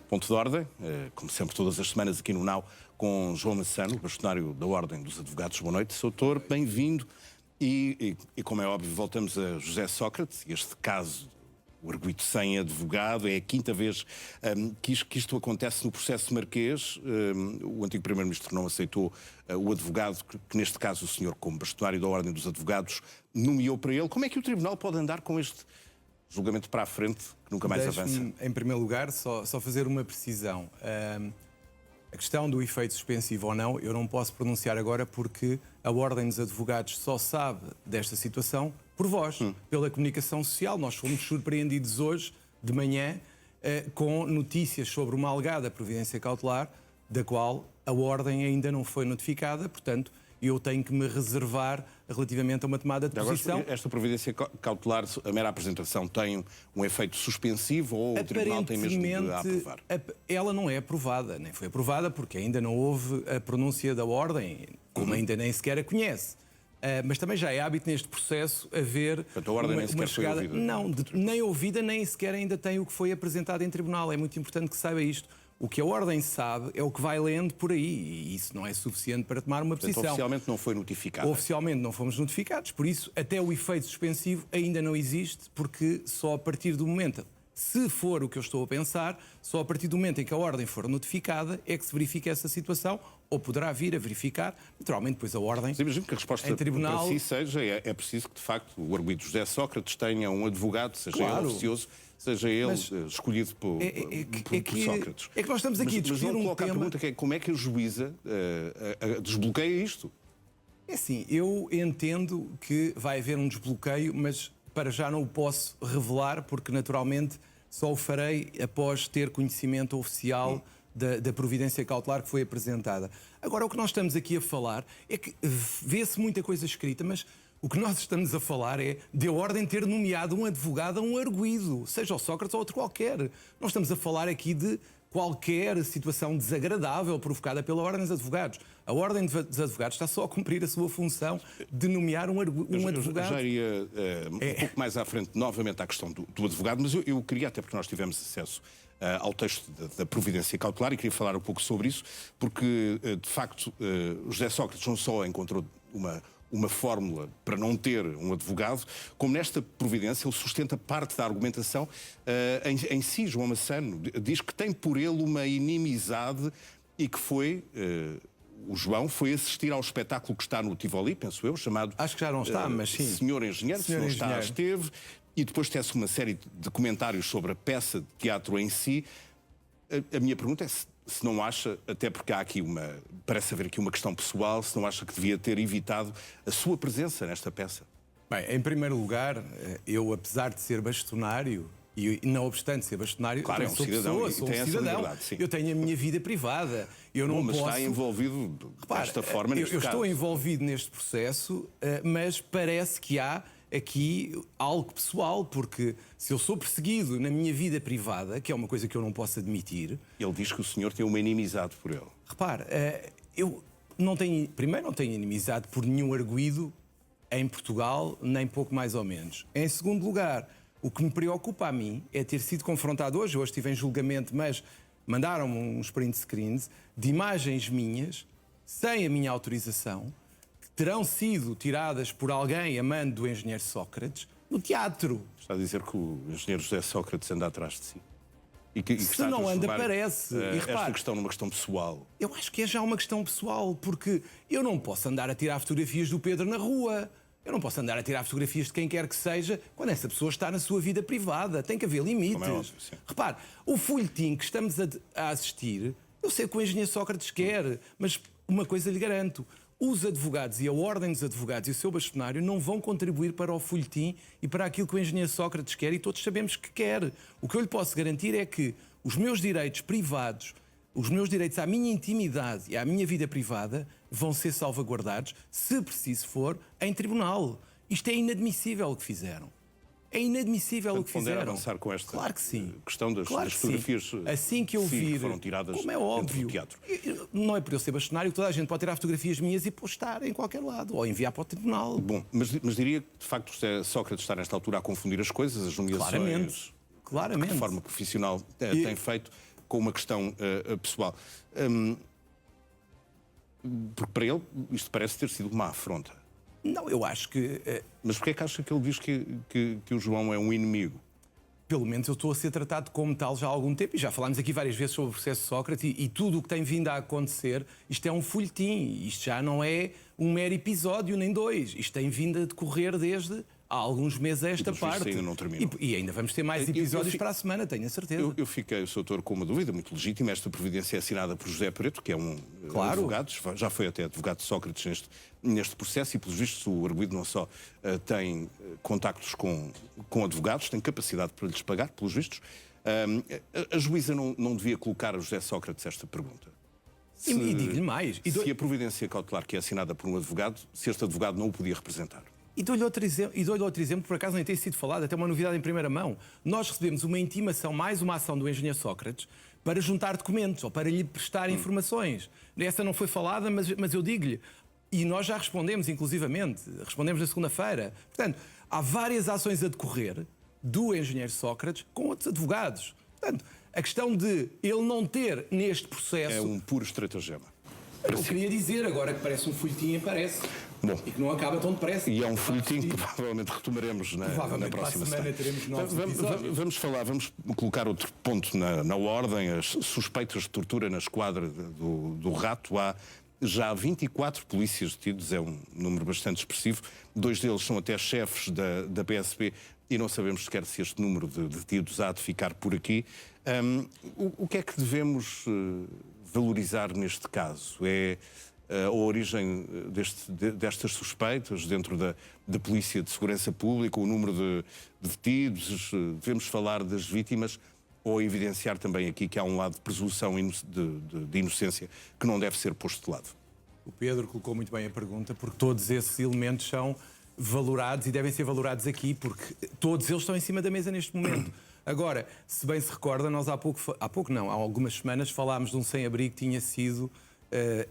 Ponto de ordem, como sempre todas as semanas aqui no NAU, com João Massano, bastonário da Ordem dos Advogados. Boa noite, doutor, bem-vindo. E como é óbvio, voltamos a José Sócrates. Este caso, o arguido sem advogado, é a quinta vez que isto acontece no processo marquês. O antigo primeiro-ministro não aceitou o advogado que, neste caso, o senhor, como bastonário da Ordem dos Advogados, nomeou para ele. Como é que o Tribunal pode andar com este julgamento para a frente, que nunca mais avança? Em primeiro lugar, só fazer uma precisão. A questão do efeito suspensivo ou não, eu não posso pronunciar agora porque a Ordem dos Advogados só sabe desta situação por vós, pela comunicação social. Nós fomos surpreendidos hoje, de manhã, com notícias sobre uma alegada providência cautelar, da qual a Ordem ainda não foi notificada, portanto, eu tenho que me reservar relativamente a uma tomada de posição. Agora, esta providência cautelar, a mera apresentação, tem um efeito suspensivo ou o Tribunal tem mesmo de a aprovar? Ela não é aprovada, nem foi aprovada porque ainda não houve a pronúncia da Ordem, como ainda nem sequer a conhece. Mas também já é hábito neste processo haver Portanto, a Ordem nem sequer foi ouvida. Não, nem ouvida, nem sequer ainda tem o que foi apresentado em tribunal. É muito importante que saiba isto. O que a Ordem sabe é o que vai lendo por aí, e isso não é suficiente para tomar uma posição. Portanto, oficialmente não foi notificado. Oficialmente não fomos notificados, por isso até o efeito suspensivo ainda não existe, porque só a partir do momento, se for o que eu estou a pensar, só a partir do momento em que a Ordem for notificada é que se verifica essa situação, ou poderá vir a verificar, naturalmente depois a Ordem. Mas imagino que a resposta em tribunal... para si seja, é preciso que de facto o arguido José Sócrates tenha um advogado, seja ele oficioso, seja ele escolhido por Sócrates. É que nós estamos aqui a discutir mas não coloca tema... a pergunta que é como é que a juíza desbloqueia isto? É assim, eu entendo que vai haver um desbloqueio, mas para já não o posso revelar, porque naturalmente só o farei após ter conhecimento oficial da providência cautelar que foi apresentada. Agora, o que nós estamos aqui a falar é que vê-se muita coisa escrita, mas o que nós estamos a falar é de a Ordem ter nomeado um advogado a um arguido, seja o Sócrates ou outro qualquer. Nós estamos a falar aqui de qualquer situação desagradável provocada pela Ordem dos Advogados. A Ordem dos Advogados está só a cumprir a sua função de nomear um advogado. Já iria um pouco mais à frente novamente à questão do advogado, mas eu queria, até porque nós tivemos acesso ao texto da providência cautelar, e queria falar um pouco sobre isso, porque de facto José Sócrates não só encontrou uma fórmula para não ter um advogado, como nesta providência ele sustenta parte da argumentação em si. João Massano diz que tem por ele uma inimizade e que o João foi assistir ao espetáculo que está no Tivoli, penso eu, chamado... Acho que já não está, mas sim. Senhor Engenheiro, se não está, esteve, e depois tece uma série de comentários sobre a peça de teatro em si. A minha pergunta é se não acha, até porque há aqui parece haver aqui uma questão pessoal, se não acha que devia ter evitado a sua presença nesta peça. Bem, em primeiro lugar, eu, apesar de ser bastonário, e não obstante ser bastonário, claro, eu sou cidadão, sou um cidadão. Eu tenho a minha vida privada. Eu não mas posso... está envolvido desta forma neste caso. Eu estou envolvido neste processo, mas parece que há aqui algo pessoal, porque se eu sou perseguido na minha vida privada, que é uma coisa que eu não posso admitir... Ele diz que o senhor tem uma inimizade por ele. Repare, eu não tenho inimizade por nenhum arguido em Portugal, nem pouco mais ou menos. Em segundo lugar, o que me preocupa a mim é ter sido confrontado hoje estive em julgamento, mas mandaram-me uns print screens de imagens minhas, sem a minha autorização, terão sido tiradas por alguém a mando do engenheiro Sócrates no teatro. Está a dizer que o engenheiro José Sócrates anda atrás de si? E que se não anda, parece. E repare, esta questão numa questão pessoal. Eu acho que é já uma questão pessoal, porque eu não posso andar a tirar fotografias do Pedro na rua. Eu não posso andar a tirar fotografias de quem quer que seja quando essa pessoa está na sua vida privada. Tem que haver limites. Como é óbvio, sim. Repare, o folhetim que estamos a assistir, eu sei que o engenheiro Sócrates quer, mas uma coisa lhe garanto. Os advogados e a Ordem dos Advogados e o seu bastonário não vão contribuir para o folhetim e para aquilo que o engenheiro Sócrates quer, e todos sabemos que quer. O que eu lhe posso garantir é que os meus direitos privados, os meus direitos à minha intimidade e à minha vida privada vão ser salvaguardados, se preciso for, em tribunal. Isto é inadmissível o que fizeram. É inadmissível o que fizeram. Avançar com esta claro que sim. Questão das fotografias assim que eu vir, que foram tiradas como é óbvio, do teatro. Não é por eu ser bastonário que toda a gente pode tirar fotografias minhas e postar em qualquer lado, ou enviar para o tribunal. Bom, mas diria que, de facto, Sócrates está nesta altura a confundir as coisas, as nomeações... Claramente. De forma profissional tem feito. uma questão pessoal. Porque para ele isto parece ter sido uma afronta. Não, eu acho que... Mas porquê é que acha que ele diz que o João é um inimigo? Pelo menos eu estou a ser tratado como tal já há algum tempo, e já falámos aqui várias vezes sobre o processo de Sócrates, e tudo o que tem vindo a acontecer, isto é um folhetim, isto já não é um mero episódio nem dois, isto tem vindo a decorrer desde há alguns meses a esta parte. Ainda não terminou. E ainda vamos ter mais episódios para a semana, tenho a certeza. Eu fiquei, Sr. Doutor, com uma dúvida muito legítima. Esta providência é assinada por José Preto, que é um advogado, já foi até advogado de Sócrates neste processo, e, pelos vistos, o arguido não só tem contactos com advogados, tem capacidade para lhes pagar, pelos vistos. A juíza não devia colocar a José Sócrates esta pergunta. E digo-lhe mais. Se a providência cautelar que é assinada por um advogado, se este advogado não o podia representar. E dou-lhe outro exemplo, por acaso nem tem sido falado, até uma novidade em primeira mão. Nós recebemos uma intimação, mais uma ação do engenheiro Sócrates, para juntar documentos ou para lhe prestar informações. Essa não foi falada, mas eu digo-lhe. E nós já respondemos, inclusivamente, respondemos na segunda-feira. Portanto, há várias ações a decorrer do engenheiro Sócrates com outros advogados. Portanto, a questão de ele não ter neste processo... É um puro estratagema. Eu queria dizer agora que parece um folhetim, aparece. Bom, e que não acaba tão depressa. E é um folhetim que provavelmente retomaremos na próxima semana. Teremos novos episódios. Vamos colocar outro ponto na ordem, as suspeitas de tortura na esquadra do Rato. Há já 24 polícias detidos, é um número bastante expressivo. 2 deles são até chefes da PSP e não sabemos sequer se este número de detidos há de ficar por aqui. O que é que devemos valorizar neste caso? É a origem destas suspeitas dentro da Polícia de Segurança Pública, o número de detidos? Devemos falar das vítimas ou evidenciar também aqui que há um lado de presunção de inocência que não deve ser posto de lado? O Pedro colocou muito bem a pergunta, porque todos esses elementos são valorados e devem ser valorados aqui, porque todos eles estão em cima da mesa neste momento. Agora, se bem se recorda, nós há algumas semanas falámos de um sem-abrigo que tinha sido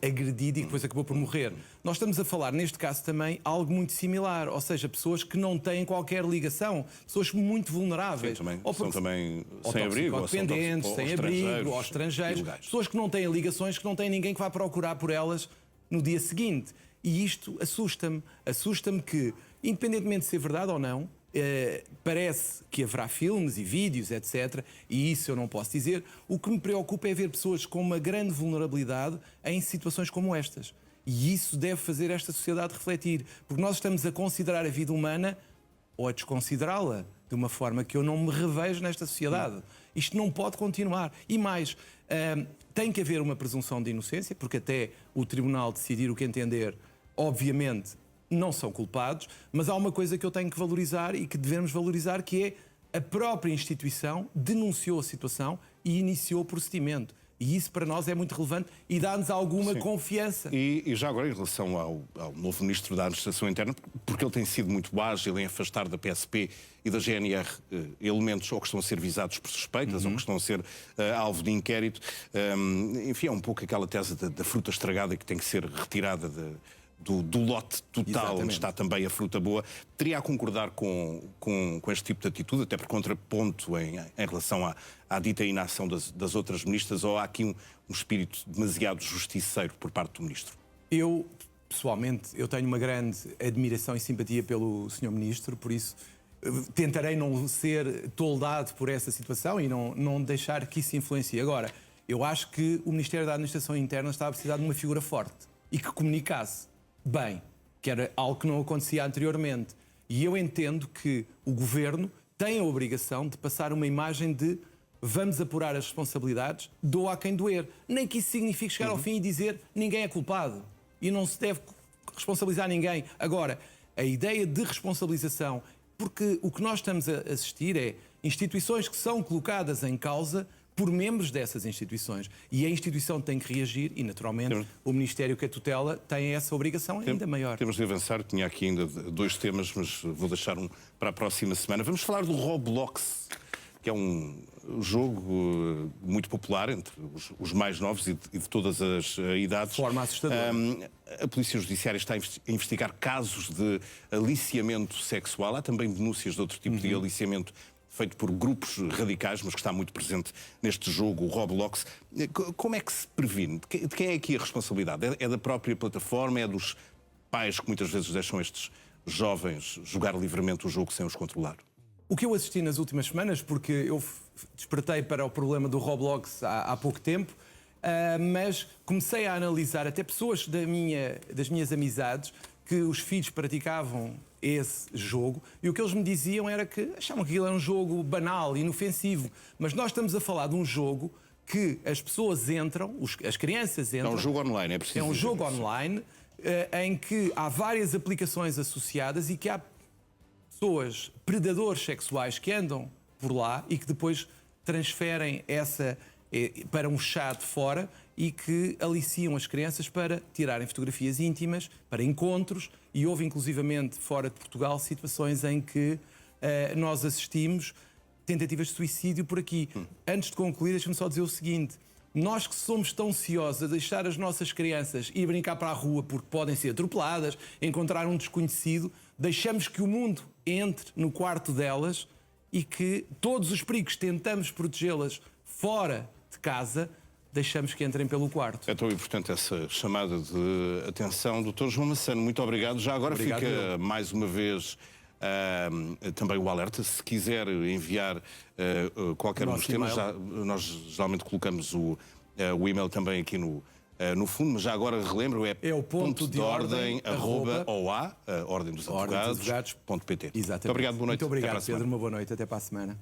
agredido e que depois acabou por morrer. Nós estamos a falar, neste caso também, algo muito similar, ou seja, pessoas que não têm qualquer ligação, pessoas muito vulneráveis. Sim, são também sem-abrigo, ou dependentes, sem-abrigo, ou estrangeiros, pessoas que não têm ligações, que não têm ninguém que vá procurar por elas no dia seguinte. E isto assusta-me. Assusta-me que, independentemente de ser verdade ou não, parece que haverá filmes e vídeos, etc. E isso eu não posso dizer. O que me preocupa é ver pessoas com uma grande vulnerabilidade em situações como estas. E isso deve fazer esta sociedade refletir. Porque nós estamos a considerar a vida humana ou a desconsiderá-la de uma forma que eu não me revejo nesta sociedade. Isto não pode continuar. E mais, tem que haver uma presunção de inocência, porque até o Tribunal decidir o que entender, obviamente, não são culpados, mas há uma coisa que eu tenho que valorizar e que devemos valorizar, que é a própria instituição denunciou a situação e iniciou o procedimento. E isso para nós é muito relevante e dá-nos alguma confiança. E já agora, em relação ao novo Ministro da Administração Interna, porque ele tem sido muito ágil em afastar da PSP e da GNR elementos ou que estão a ser visados por suspeitas ou que estão a ser alvo de inquérito. Enfim, é um pouco aquela tese da fruta estragada que tem que ser retirada do lote total. Exatamente. Onde está também a fruta boa. Teria a concordar com este tipo de atitude, até por contraponto em relação à dita inação das outras ministras, ou há aqui um espírito demasiado justiceiro por parte do Ministro? Eu, pessoalmente, tenho uma grande admiração e simpatia pelo Sr. Ministro, por isso tentarei não ser toldado por essa situação e não deixar que isso influencie. Agora, eu acho que o Ministério da Administração Interna está a precisar de uma figura forte e que comunicasse bem, que era algo que não acontecia anteriormente. E eu entendo que o Governo tem a obrigação de passar uma imagem de vamos apurar as responsabilidades, doa a quem doer. Nem que isso signifique chegar ao fim e dizer ninguém é culpado e não se deve responsabilizar ninguém. Agora, a ideia de responsabilização, porque o que nós estamos a assistir é instituições que são colocadas em causa por membros dessas instituições. E a instituição tem que reagir e, naturalmente, o Ministério que a tutela tem essa obrigação ainda maior. Temos de avançar. Tinha aqui ainda 2 temas, mas vou deixar um para a próxima semana. Vamos falar do Roblox, que é um jogo muito popular entre os mais novos e de todas as idades. De forma assustadora. A Polícia Judiciária está a investigar casos de aliciamento sexual. Há também denúncias de outro tipo de aliciamento feito por grupos radicais, mas que está muito presente neste jogo, o Roblox. Como é que se previne? De quem é aqui a responsabilidade? É da própria plataforma? É dos pais que muitas vezes deixam estes jovens jogar livremente o jogo sem os controlar? O que eu assisti nas últimas semanas, porque eu despertei para o problema do Roblox há pouco tempo, mas comecei a analisar até pessoas das minhas amizades que os filhos praticavam esse jogo e o que eles me diziam era que achavam que aquilo era um jogo banal, inofensivo. Mas nós estamos a falar de um jogo que as pessoas entram, as crianças entram... É um jogo online, é preciso É um dizer jogo isso. online em que há várias aplicações associadas e que há pessoas, predadores sexuais que andam por lá e que depois transferem para um chat fora e que aliciam as crianças para tirarem fotografias íntimas, para encontros, e houve inclusivamente fora de Portugal situações em que nós assistimos tentativas de suicídio por aqui. Antes de concluir, deixa-me só dizer o seguinte: nós que somos tão ansiosos a deixar as nossas crianças ir brincar para a rua porque podem ser atropeladas, encontrar um desconhecido, deixamos que o mundo entre no quarto delas e que todos os perigos tentamos protegê-las fora de casa, deixamos que entrem pelo quarto. É tão importante essa chamada de atenção. Dr. João Massano, muito obrigado. Já agora Obrigado, fica mais uma vez também o alerta. Se quiser enviar qualquer um dos temas, nós geralmente colocamos o e-mail também aqui no fundo, mas já agora relembro, é o ponto de ordem, @OA, Ordem dos Advogados.pt. Exatamente. Muito obrigado, boa noite. Muito obrigado, Pedro. Uma boa noite. Até para a semana.